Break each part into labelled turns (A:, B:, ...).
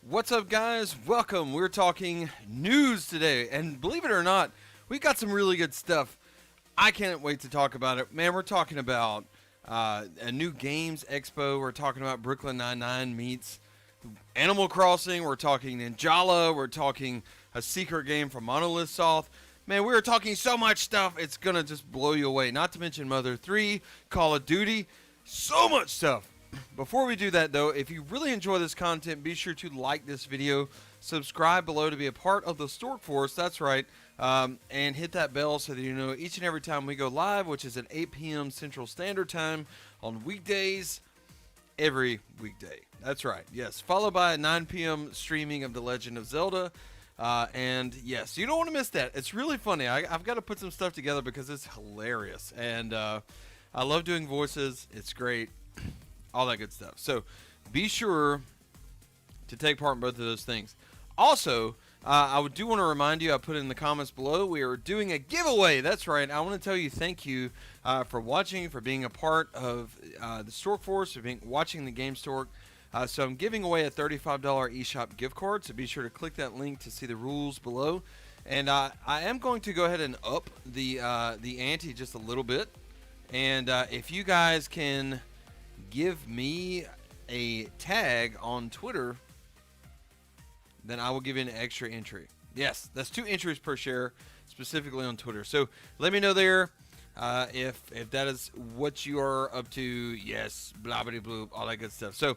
A: What's up, guys? Welcome. We're talking news today, and believe it or not, we got some really good stuff. I can't wait to talk about it. Man, we're talking about a new Games Expo. We're talking about Brooklyn Nine-Nine meets Animal Crossing. We're talking Ninjala. We're talking a secret game from Monolith Soft. Man, we're talking so much stuff, it's going to just blow you away. Not to mention Mother 3, Call of Duty, so much stuff. Before we do that, though, if you really enjoy this content, be sure to like this video, subscribe below to be a part of the Stork Force, that's right, and hit that bell so that you know each and every time we go live, which is at 8 p.m. Central Standard Time on weekdays, every weekday. That's right, yes, followed by a 9 p.m. streaming of The Legend of Zelda. And yes, you don't want to miss that. It's really funny. I've got to put some stuff together because it's hilarious. And I love doing voices. It's great. All that good stuff. So be sure to take part in both of those things. Also, I do want to remind you, I put it in the comments below, we are doing a giveaway. That's right. I want to tell you thank you for watching, for being a part of the Stork Force, for watching the Gamestork. So I'm giving away a $35 eShop gift card, so be sure to click that link to see the rules below. And I am going to go ahead and up the ante just a little bit. And if you guys can give me a tag on Twitter, then I will give you an extra entry. Yes, that's 2 entries per share, specifically on Twitter. So let me know there. If that is what you are up to, yes, blah, blah, blah, all that good stuff. So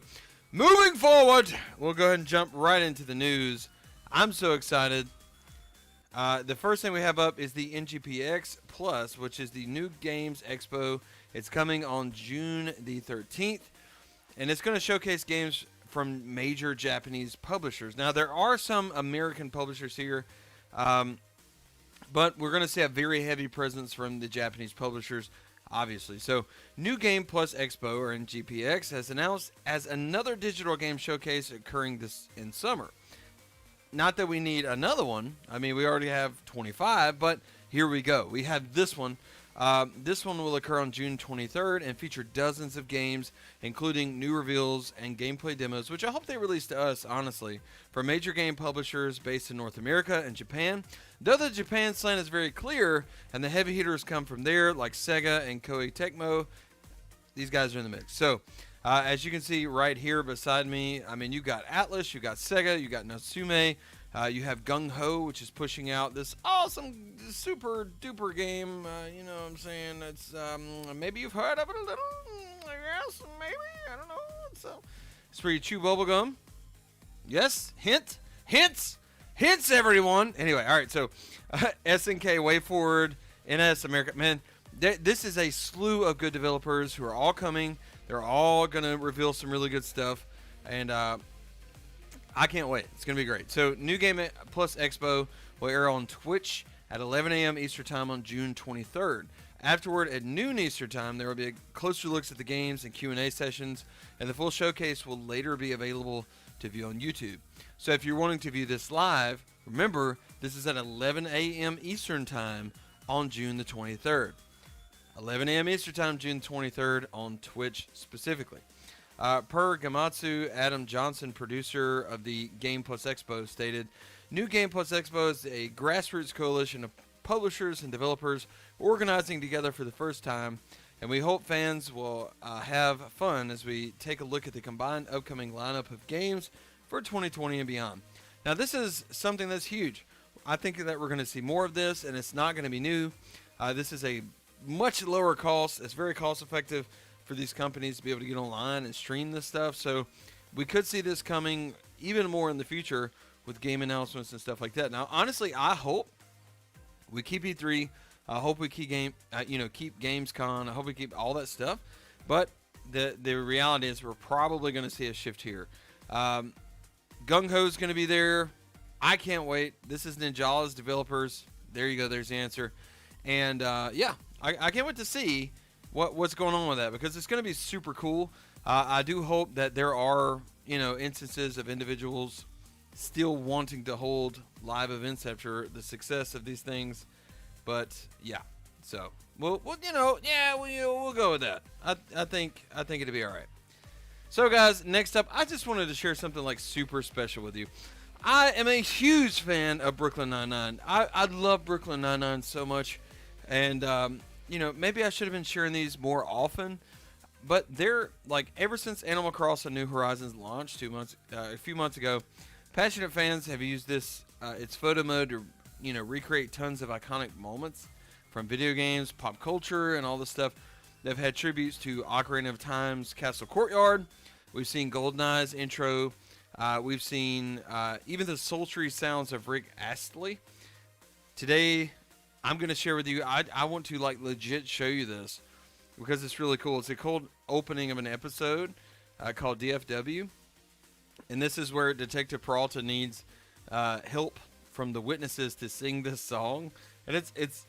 A: moving forward, we'll go ahead and jump right into the news. I'm so excited. The first thing we have up is the NGPX Plus, which is the new Games Expo. It's coming on June the 13th, and it's going to showcase games from major Japanese publishers. Now, there are some American publishers here, but we're going to see a very heavy presence from the Japanese publishers, obviously. So, New Game Plus Expo, or NGPX, has announced as another digital game showcase occurring this in summer. Not that we need another one. I mean, we already have 25, but here we go. We have this one. This one will occur on June 23rd and feature dozens of games, including new reveals and gameplay demos, which I hope they release to us, honestly, from major game publishers based in North America and Japan. Though the Japan slant is very clear, and the heavy hitters come from there, like Sega and Koei Tecmo, these guys are in the mix. So, as you can see right here beside me, I mean, you got Atlus, you got Sega, you got Natsume, you have GungHo, which is pushing out this awesome, super duper game. You know what I'm saying? It's maybe you've heard of it a little. I guess maybe, I don't know. It's where you chew bubblegum. Yes, hints, everyone. Anyway, all right. So SNK, Wayforward, NIS America. Man, this is a slew of good developers who are all coming. They're all going to reveal some really good stuff, and I can't wait. It's going to be great. So, New Game Plus Expo will air on Twitch at 11 a.m. Eastern Time on June 23rd. Afterward, at noon Eastern Time, there will be closer looks at the games and Q&A sessions, and the full showcase will later be available to view on YouTube. So, if you're wanting to view this live, remember, this is at 11 a.m. Eastern Time on June the 23rd. 11 a.m. Eastern Time, June 23rd on Twitch specifically. Per Gamatsu, Adam Johnson, producer of the Game Plus Expo, stated, New Game Plus Expo is a grassroots coalition of publishers and developers organizing together for the first time, and we hope fans will have fun as we take a look at the combined upcoming lineup of games for 2020 and beyond. Now, this is something that's huge. I think that we're going to see more of this, and it's not going to be new. This is a much lower cost. It's very cost effective for these companies to be able to get online and stream this stuff. So we could see this coming even more in the future with game announcements and stuff like that. Now, honestly, I hope we keep E3. I hope we keep keep Gamescom. I hope we keep all that stuff. But the reality is we're probably going to see a shift here. GungHo is going to be there. I can't wait. This is Ninjala's developers. There you go. There's the answer. And yeah, I can't wait to see what's going on with that, because it's going to be super cool. I do hope that there are instances of individuals still wanting to hold live events after the success of these things. But yeah, so we'll go with that. I think it'll be all right. So, guys, next up, I just wanted to share something like super special with you. I am a huge fan of Brooklyn Nine-Nine. I love Brooklyn Nine-Nine so much. And, you know, maybe I should have been sharing these more often. But they're, like, ever since Animal Crossing New Horizons launched a few months ago, passionate fans have used this, its photo mode to, you know, recreate tons of iconic moments from video games, pop culture, and all this stuff. They've had tributes to Ocarina of Time's Castle Courtyard. We've seen GoldenEye's intro. We've seen even the sultry sounds of Rick Astley. Today, I'm going to share with you, I want to like legit show you this because it's really cool. It's a cold opening of an episode called DFW. And this is where Detective Peralta needs help from the witnesses to sing this song. And it's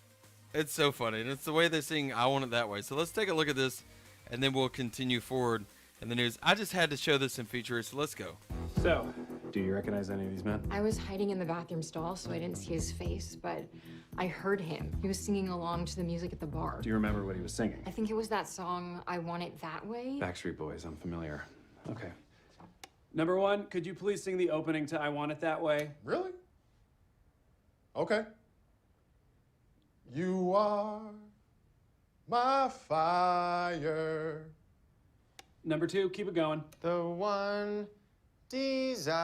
A: so funny. And it's the way they sing I Want It That Way. So let's take a look at this and then we'll continue forward in the news. I just had to show this in features, so let's go.
B: So, do you recognize any of these men?
C: I was hiding in the bathroom stall, so I didn't see his face, but I heard him. He was singing along to the music at the bar.
B: Do you remember what he was singing?
C: I think it was that song, I Want It That Way.
B: Backstreet Boys, I'm familiar. Okay. Number one, could you please sing the opening to I Want It That Way?
D: Really? Okay. You are my fire.
B: Number two, keep it going.
D: The one desire.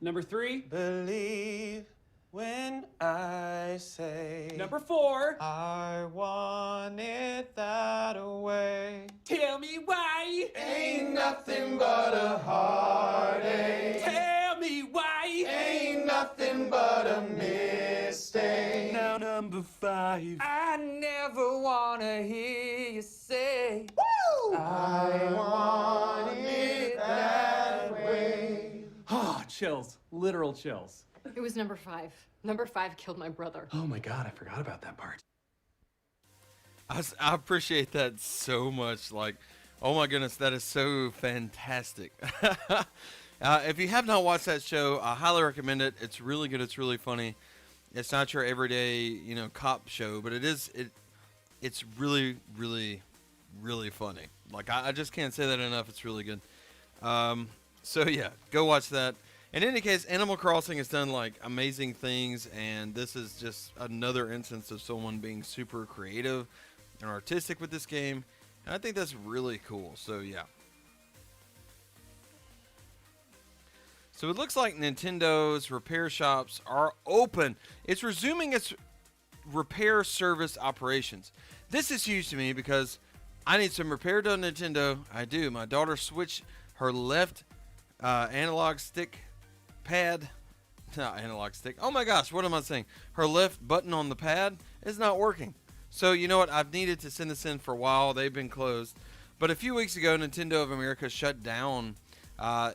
B: Number three.
D: Believe when I say.
B: Number four.
D: I want it that way.
B: Tell me why.
D: Ain't nothing but a heartache.
B: Tell me why.
D: Ain't nothing but a mistake.
B: Now number five.
E: I never wanna hear you say,
D: Woo! I want it that way.
B: Oh, chills. Literal chills.
C: It was number 5. Number 5 killed my brother.
B: Oh my god, I forgot about that part.
A: I appreciate that so much. Like, oh my goodness, that is so fantastic. If you have not watched that show, I highly recommend it. It's really good. It's really funny. It's not your everyday, you know, cop show, but it's really, really, really funny. Like, I just can't say that enough. It's really good. So yeah, go watch that. In any case, Animal Crossing has done like amazing things, and this is just another instance of someone being super creative and artistic with this game. And I think that's really cool. So yeah. So it looks like Nintendo's repair shops are open. It's resuming its repair service operations. This is huge to me because I need some repair done on Nintendo. I do. My daughter switched her left analog stick pad. Not analog stick. Oh my gosh, what am I saying? Her left button on the pad is not working. So you know what? I've needed to send this in for a while. They've been closed. But a few weeks ago, Nintendo of America shut down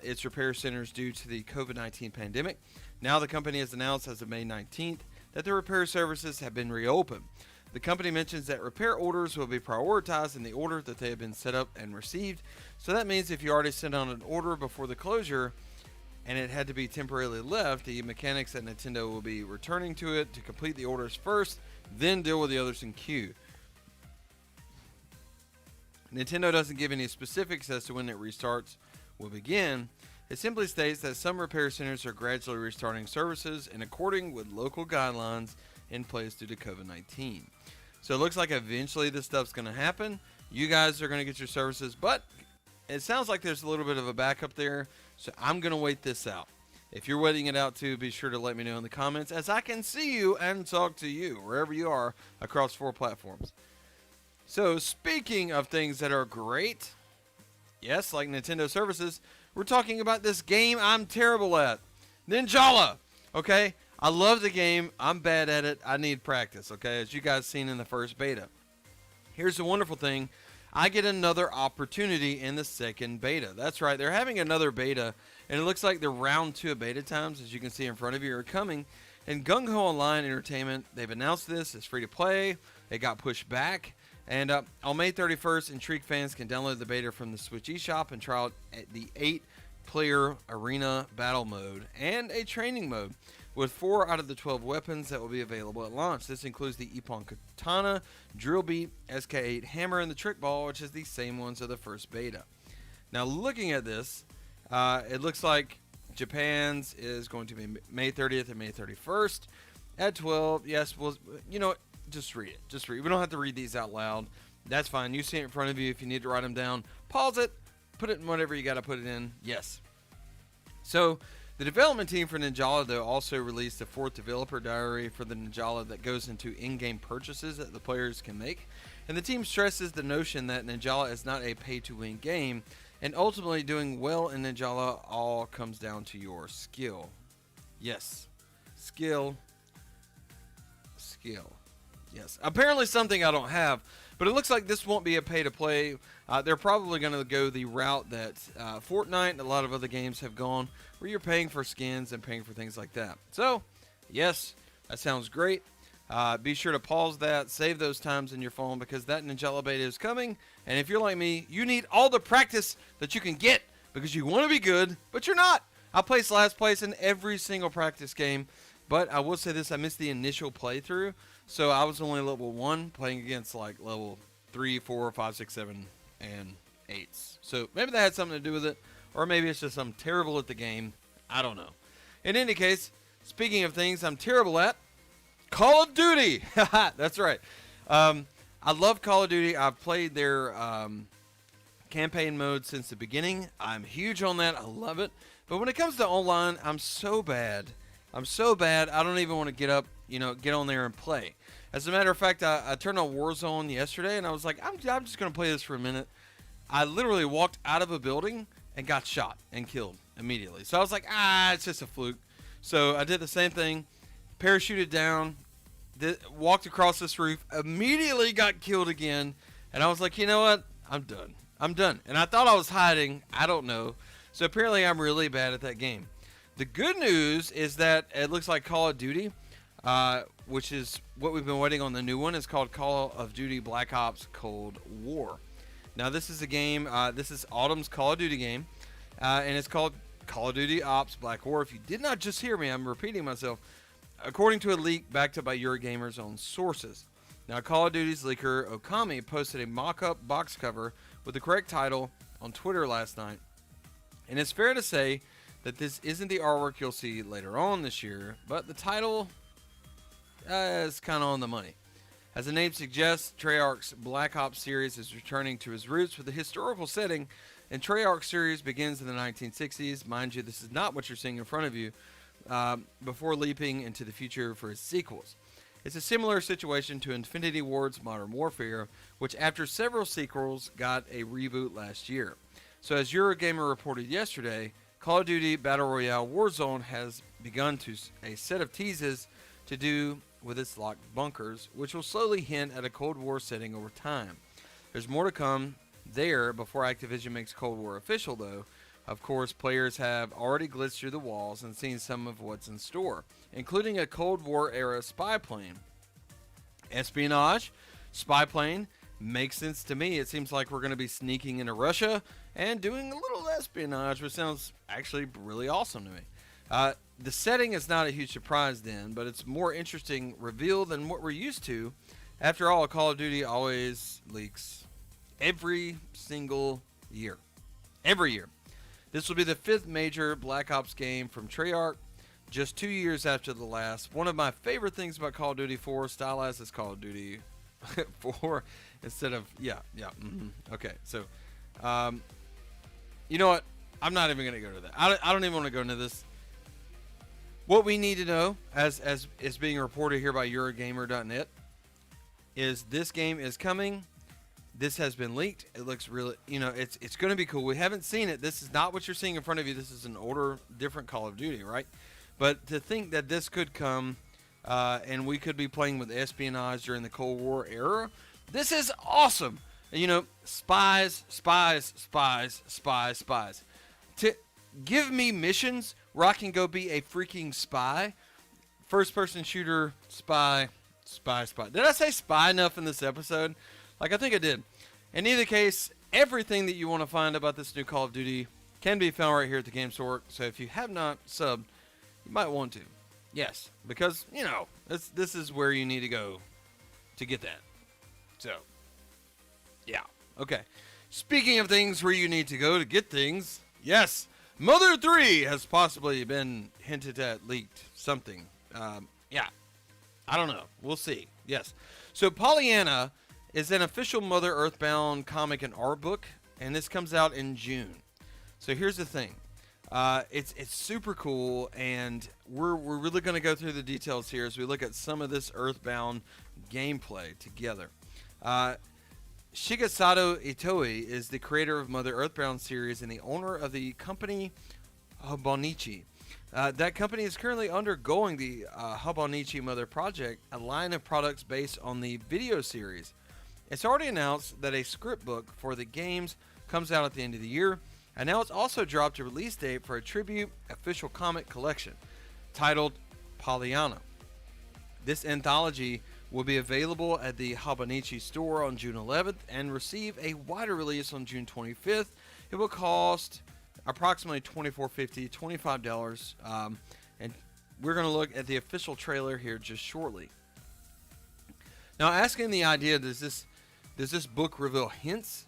A: its repair centers due to the COVID-19 pandemic. Now the company has announced as of May 19th that the repair services have been reopened. The company mentions that repair orders will be prioritized in the order that they have been set up and received. So that means if you already sent out an order before the closure and it had to be temporarily left, the mechanics at Nintendo will be returning to it to complete the orders first, then deal with the others in queue. Nintendo doesn't give any specifics as to when it restarts will begin. It simply states that some repair centers are gradually restarting services in accordance with local guidelines in place due to COVID-19. So it looks like eventually this stuff's going to happen. You guys are going to get your services, but it sounds like there's a little bit of a backup there. So I'm going to wait this out. If you're waiting it out too, be sure to let me know in the comments as I can see you and talk to you wherever you are across 4 platforms. So speaking of things that are great, yes, like Nintendo services, we're talking about this game I'm terrible at. Ninjala. Okay? I love the game. I'm bad at it. I need practice, okay? As you guys seen in the first beta. Here's the wonderful thing. I get another opportunity in the second beta. That's right. They're having another beta, and it looks like the round 2 of beta times, as you can see in front of you, are coming. And GungHo Online Entertainment, they've announced this. It's free to play. It got pushed back. And on May 31st, intrigued fans can download the beta from the Switch eShop and try out the 8-player arena battle mode and a training mode with 4 out of the 12 weapons that will be available at launch. This includes the Ippon Katana, Drill Beat, SK8 Hammer, and the Trick Ball, which is the same ones of the first beta. Now, looking at this, it looks like Japan's is going to be May 30th and May 31st at 12. Yes, well, you know what? Just read it. Just read it. We don't have to read these out loud. That's fine. You see it in front of you. If you need to write them down, pause it, put it in whatever you got to put it in. Yes. So, the development team for Ninjala, though, also released a 4th developer diary for the Ninjala that goes into in-game purchases that the players can make. And the team stresses the notion that Ninjala is not a pay-to-win game, and ultimately doing well in Ninjala all comes down to your skill. Yes. Skill. Yes. Apparently something I don't have, but it looks like this won't be a pay-to-play. They're probably going to go the route that Fortnite and a lot of other games have gone, where you're paying for skins and paying for things like that. So, yes, that sounds great. Be sure to pause that, save those times in your phone, because that Ninjala beta is coming. And if you're like me, you need all the practice that you can get, because you want to be good, but you're not. I placed last place in every single practice game, but I will say this, I missed the initial playthrough, so I was only level 1, playing against like level 3, 4, 5, 6, 7, and 8s. So maybe that had something to do with it, or maybe it's just I'm terrible at the game. I don't know. In any case, speaking of things I'm terrible at, Call of Duty. That's right. I love Call of Duty. I've played their campaign mode since the beginning. I'm huge on that. I love it. But when it comes to online, I'm so bad. I don't even want to get up, get on there and play. As a matter of fact, I turned on Warzone yesterday, and I was like, I'm just going to play this for a minute. I literally walked out of a building and got shot and killed immediately. So I was like, it's just a fluke. So I did the same thing, parachuted down, walked across this roof, immediately got killed again, and I was like, you know what? I'm done. And I thought I was hiding. I don't know. So apparently I'm really bad at that game. The good news is that it looks like Call of Duty, which is what we've been waiting on. The new one is called Call of Duty Black Ops Cold War. Now this is a game, this is Autumn's Call of Duty game, and it's called Call of Duty Ops Black War. If you did not just hear me, I'm repeating myself. According to a leak backed up by Eurogamer's own sources. Now, Call of Duty's leaker Okami posted a mock-up box cover with the correct title on Twitter last night. And it's fair to say that this isn't the artwork you'll see later on this year, but the title is kind of on the money. As the name suggests, Treyarch's Black Ops series is returning to its roots with a historical setting, and Treyarch series begins in the 1960s. Mind you, this is not what you're seeing in front of you, before leaping into the future for its sequels. It's a similar situation to Infinity Ward's Modern Warfare, which after several sequels got a reboot last year. So as Eurogamer reported yesterday, Call of Duty Battle Royale Warzone has begun a set of teases to do with its locked bunkers, which will slowly hint at a Cold War setting over time. There's more to come there before Activision makes Cold War official, though. Of course, players have already glitzed through the walls and seen some of what's in store, including a Cold War-era spy plane. Espionage, spy plane, makes sense to me. It seems like we're going to be sneaking into Russia and doing a little espionage, which sounds actually really awesome to me. The setting is not a huge surprise then, but it's more interesting reveal than what we're used to. After all, Call of Duty always leaks every single year. Every year. This will be the 5th major Black Ops game from Treyarch, just 2 years after the last. One of my favorite things about Call of Duty 4, stylized as Call of Duty 4 instead of, Okay, so, you know what? I'm not even going to go to that. I don't even want to go into this. What we need to know, as is being reported here by Eurogamer.net, is this game is coming. This has been leaked. It looks really, it's going to be cool. We haven't seen it. This is not what you're seeing in front of you. This is an older, different Call of Duty, right? But to think that this could come and we could be playing with espionage during the Cold War era, this is awesome. Spies. To give me missions where I can go be a freaking spy, first-person shooter, spy. Did I say spy enough in this episode? I think I did. In either case, everything that you want to find about this new Call of Duty can be found right here at the Gamestork. So if you have not subbed, you might want to. Yes, because, this is where you need to go to get that. So, yeah. Okay. Speaking of things where you need to go to get things, yes, Mother 3 has possibly been hinted at, leaked, something. Yeah, I don't know. We'll see. Yes. So Pollyanna is an official Mother Earthbound comic and art book, and this comes out in June. So here's the thing. It's super cool, and we're really going to go through the details here as we look at some of this Earthbound gameplay together. Shigesato Itoi is the creator of Mother Earthbound series and the owner of the company Hobonichi. That company is currently undergoing the Hobonichi Mother project, a line of products based on the video series. It's already announced that a script book for the games comes out at the end of the year, and now it's also dropped a release date for a tribute official comic collection titled Pollyanna. This anthology will be available at the Hobonichi store on June 11th and receive a wider release on June 25th. It will cost approximately $24.50, $25, and we're going to look at the official trailer here just shortly. Now, asking the idea, does this book reveal hints?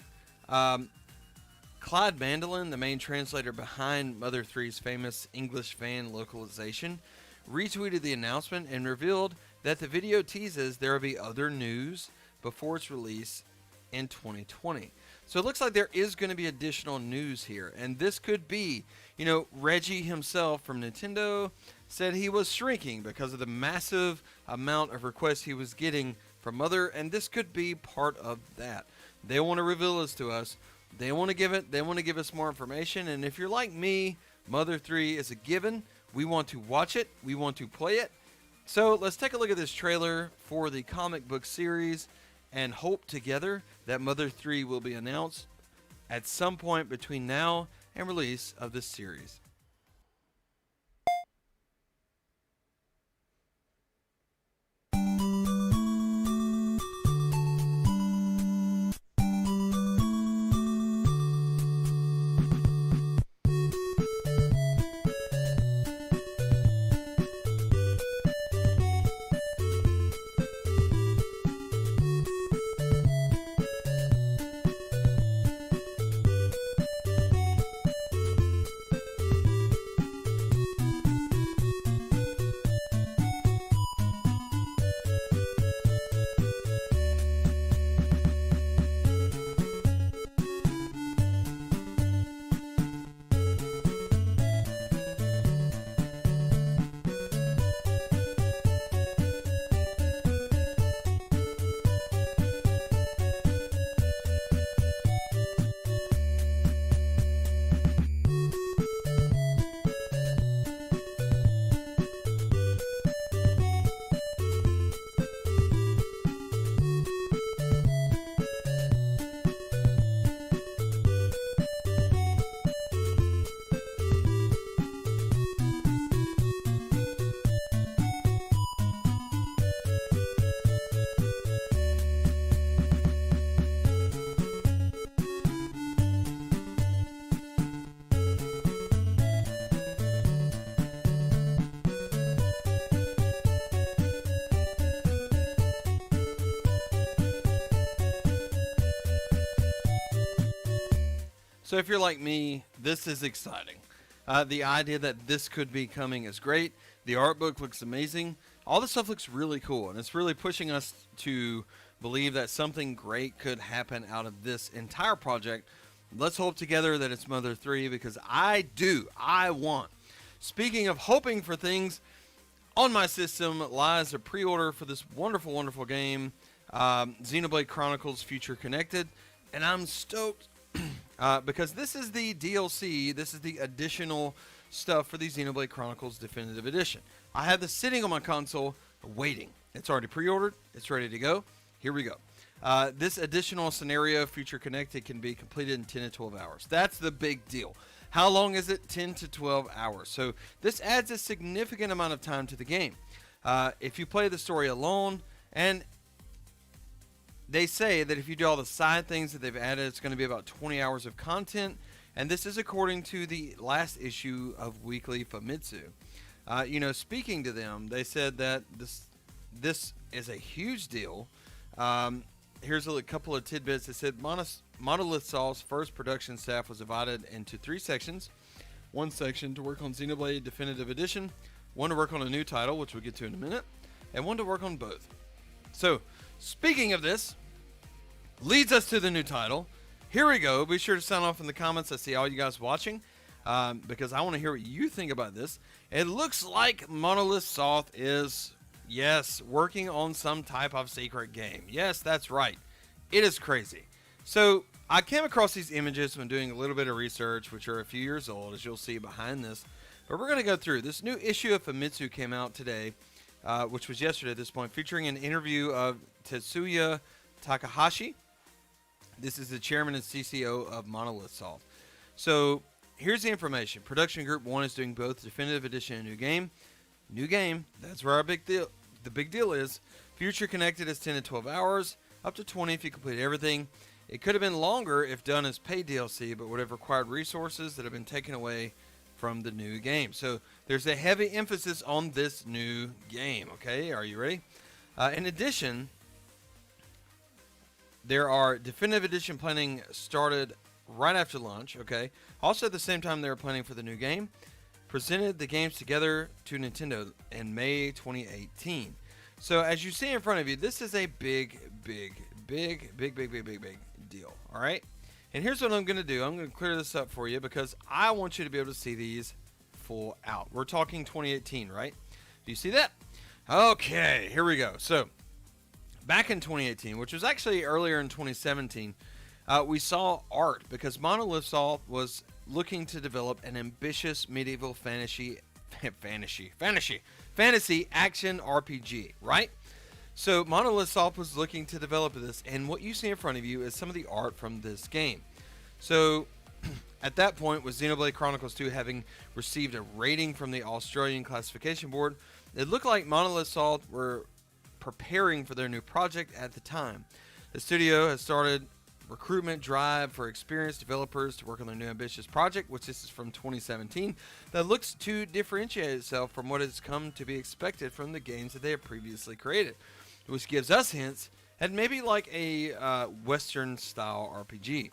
A: Clyde Mandolin, the main translator behind Mother 3's famous English fan localization, retweeted the announcement and revealed that the video teases there will be other news before its release in 2020. So it looks like there is going to be additional news here, and this could be, Reggie himself from Nintendo said he was shrinking because of the massive amount of requests he was getting from Mother, and this could be part of that. They want to reveal this to us. They want to give us more information, and if you're like me, Mother 3 is a given. We want to watch it. We want to play it. So let's take a look at this trailer for the comic book series and hope together that Mother 3 will be announced at some point between now and release of this series. So if you're like me, this is exciting. The idea that this could be coming is great. The art book looks amazing. All this stuff looks really cool, and it's really pushing us to believe that something great could happen out of this entire project. Let's hope together that it's Mother 3, because I want. Speaking of hoping for things, on my system lies a pre-order for this wonderful, wonderful game, Xenoblade Chronicles Future Connected, and I'm stoked because this is the DLC, this is the additional stuff for the Xenoblade Chronicles Definitive Edition. I have this sitting on my console waiting. It's already pre-ordered. It's ready to go. Here we go. This additional scenario, Future Connected, can be completed in 10 to 12 hours. That's the big deal. How long is it? 10 to 12 hours. So this adds a significant amount of time to the game. If you play the story alone, and they say that if you do all the side things that they've added, it's going to be about 20 hours of content. And this is according to the last issue of Weekly Famitsu. Speaking to them, they said that this is a huge deal. here's a couple of tidbits. It said Monolith Soft's first production staff was divided into 3 sections. One section to work on Xenoblade Definitive Edition, one to work on a new title, which we'll get to in a minute, and one to work on both. So, speaking of this, leads us to the new title. Here we go. Be sure to sign off in the comments. I see all you guys watching, because I want to hear what you think about this. It looks like Monolith Soft is, yes, working on some type of secret game. Yes, that's right. It is crazy. So, I came across these images when doing a little bit of research, which are a few years old, as you'll see behind this. But we're going to go through. This new issue of Famitsu came out today, which was yesterday at this point, featuring an interview of Tetsuya Takahashi. This is the chairman and CCO of Monolith Soft. So, here's the information. Production Group 1 is doing both Definitive Edition and New Game. New Game, that's where the big deal is. Future Connected is 10 to 12 hours, up to 20 if you complete everything. It could have been longer if done as paid DLC, but would have required resources that have been taken away from the new game. So there's a heavy emphasis on this new game, okay? Are you ready? In addition, there are Definitive Edition planning started right after launch, okay? Also at the same time they were planning for the new game. Presented the games together to Nintendo in May 2018. So as you see in front of you, this is a big deal, all right? And here's what I'm going to do. I'm going to clear this up for you because I want you to be able to see these full out. We're talking 2018, right? Do you see that? Okay, here we go. So back in 2018, which was actually earlier in 2017, we saw art because Monolith Soft was looking to develop an ambitious medieval fantasy action RPG, right? So Monolith Soft was looking to develop this, and what you see in front of you is some of the art from this game. So at that point, with Xenoblade Chronicles 2 having received a rating from the Australian Classification Board, it looked like Monolith Soft were preparing for their new project at the time. The studio has started recruitment drive for experienced developers to work on their new ambitious project, which this is from 2017, that looks to differentiate itself from what has come to be expected from the games that they have previously created, which gives us hints at maybe like a Western style RPG.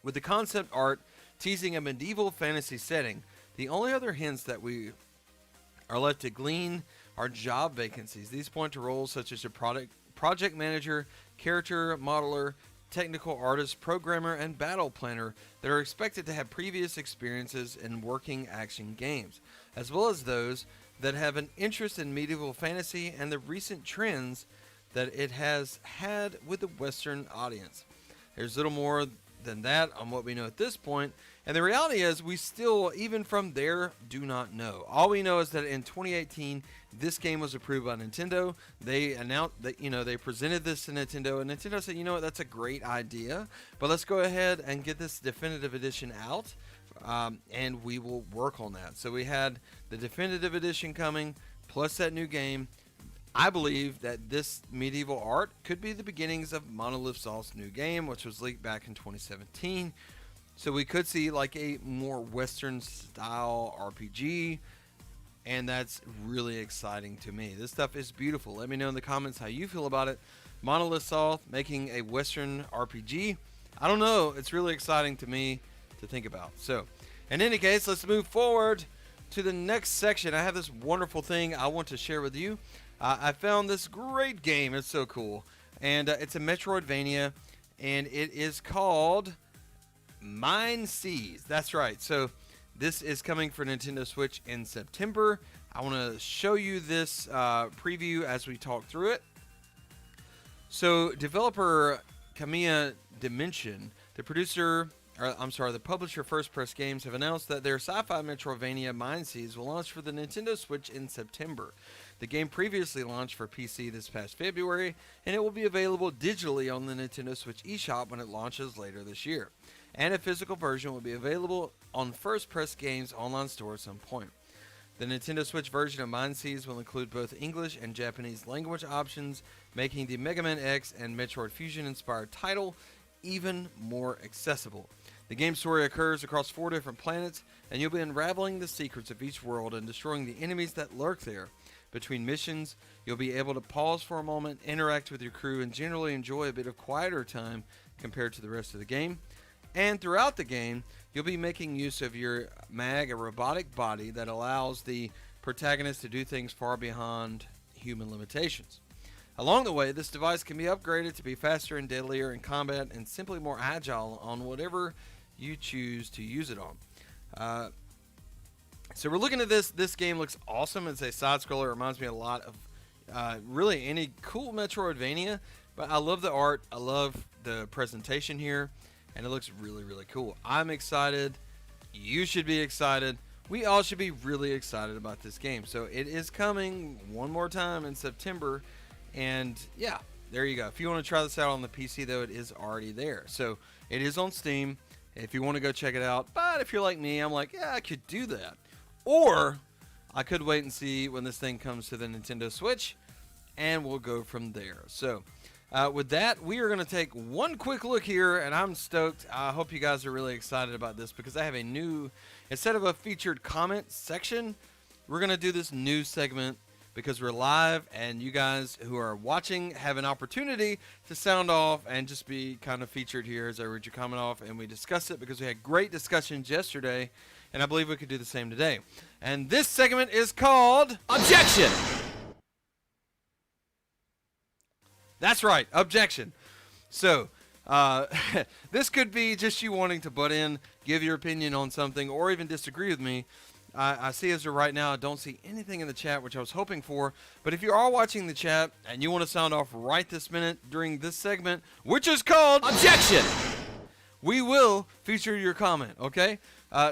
A: With the concept art teasing a medieval fantasy setting, the only other hints that we are left to glean are job vacancies. These point to roles such as a project manager, character modeler, technical artist, programmer, and battle planner that are expected to have previous experiences in working action games, as well as those that have an interest in medieval fantasy and the recent trends that it has had with the Western audience. There's little more than that on what we know at this point, and the reality is we still, even from there, do not know. All we know is that in 2018, this game was approved by Nintendo. They announced that, they presented this to Nintendo, and Nintendo said, you know what, that's a great idea, but let's go ahead and get this definitive edition out, and we will work on that. So we had the definitive edition coming, plus that new game. I believe that this medieval art could be the beginnings of Monolith Soft's new game, which was leaked back in 2017. So we could see like a more Western style RPG, and that's really exciting to me. This stuff is beautiful. Let me know in the comments how you feel about it. Monolith Soft making a Western RPG. I don't know. It's really exciting to me to think about. So in any case, let's move forward to the next section. I have this wonderful thing I want to share with you. I found this great game. It's so cool. And it's a Metroidvania, and it is called Mindseize. That's right. So this is coming for Nintendo Switch in September. I want to show you this preview as we talk through it. So developer Kamiya Dimension, the publisher First Press Games, have announced that their sci-fi Metroidvania Mindseize will launch for the Nintendo Switch in September. The game previously launched for PC this past February, and it will be available digitally on the Nintendo Switch eShop when it launches later this year. And a physical version will be available on First Press Games' online store at some point. The Nintendo Switch version of Mindseize will include both English and Japanese language options, making the Mega Man X and Metroid Fusion-inspired title even more accessible. The game's story occurs across 4 different planets, and you'll be unraveling the secrets of each world and destroying the enemies that lurk there. Between missions, you'll be able to pause for a moment, interact with your crew, and generally enjoy a bit of quieter time compared to the rest of the game. And throughout the game, you'll be making use of your mag, a robotic body that allows the protagonist to do things far beyond human limitations. Along the way, this device can be upgraded to be faster and deadlier in combat and simply more agile on whatever you choose to use it on. So we're looking at this. This game looks awesome. It's a side-scroller. It reminds me a lot of really any cool Metroidvania. But I love the art. I love the presentation here. And it looks really, really cool. I'm excited. You should be excited. We all should be really excited about this game. So it is coming one more time in September. And yeah, there you go. If you want to try this out on the PC, though, it is already there. So it is on Steam if you want to go check it out. But if you're like me, I'm like, yeah, I could do that. Or I could wait and see when this thing comes to the Nintendo Switch. And we'll go from there. So with that, we are going to take one quick look here. And I'm stoked. I hope you guys are really excited about this because I have a new, instead of a featured comment section, we're going to do this new segment because we're live and you guys who are watching have an opportunity to sound off and just be kind of featured here as I read your comment off and we discuss it because we had great discussions yesterday and I believe we could do the same today. And this segment is called Objection! That's right, Objection. So, this could be just you wanting to butt in, give your opinion on something, or even disagree with me. I see as of right now, I don't see anything in the chat, which I was hoping for. But if you are watching the chat and you want to sound off right this minute during this segment, which is called Objection, we will feature your comment, okay?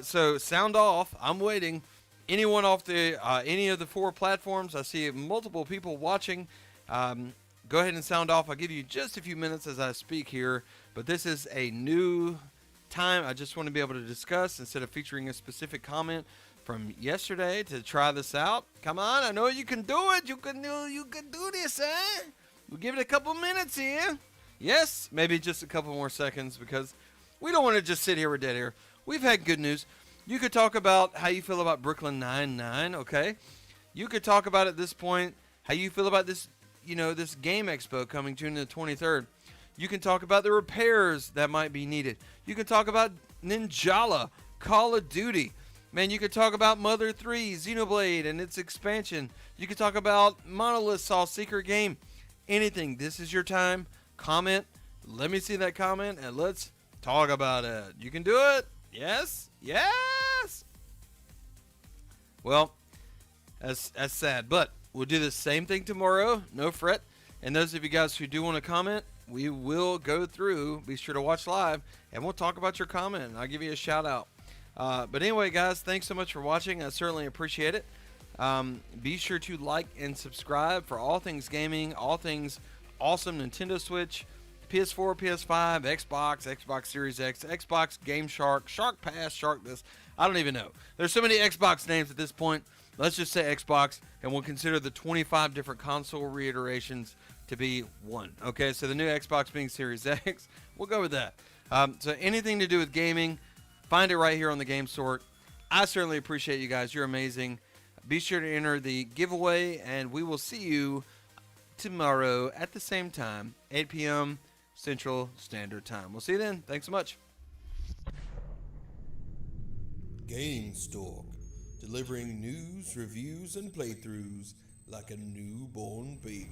A: So sound off. I'm waiting. Anyone off the any of the 4 platforms, I see multiple people watching. Go ahead and sound off. I'll give you just a few minutes as I speak here. But this is a new time. I just want to be able to discuss instead of featuring a specific comment from yesterday to try this out. Come on, I know you can do it. You can do this, eh? We'll give it a couple minutes here. Yes, maybe just a couple more seconds because we don't want to just sit here with dead air. We've had good news. You could talk about how you feel about Brooklyn Nine-Nine, okay? You could talk about at this point how you feel about this, this Game Expo coming June the 23rd. You can talk about the repairs that might be needed. You can talk about Ninjala, Call of Duty. Man, you could talk about Mother 3, Xenoblade, and its expansion. You could talk about Monolith Saw Secret Game. Anything. This is your time. Comment. Let me see that comment, and let's talk about it. You can do it. Yes? Yes! Well, that's sad, but we'll do the same thing tomorrow. No fret. And those of you guys who do want to comment, we will go through. Be sure to watch live, and we'll talk about your comment, and I'll give you a shout-out. But anyway, guys, thanks so much for watching. I certainly appreciate it. Be sure to like and subscribe for all things gaming, all things awesome Nintendo Switch, PS4, PS5, Xbox Series X, Xbox, GameShark, Shark Pass, Shark this. I don't even know. There's so many Xbox names at this point. Let's just say Xbox, and we'll consider the 25 different console reiterations to be one. Okay, so the new Xbox being Series X. We'll go with that. So anything to do with gaming, find it right here on the Gamestork. I certainly appreciate you guys. You're amazing. Be sure to enter the giveaway, and we will see you tomorrow at the same time, 8 p.m. Central Standard Time. We'll see you then. Thanks so much.
F: Gamestork, delivering news, reviews, and playthroughs like a newborn baby.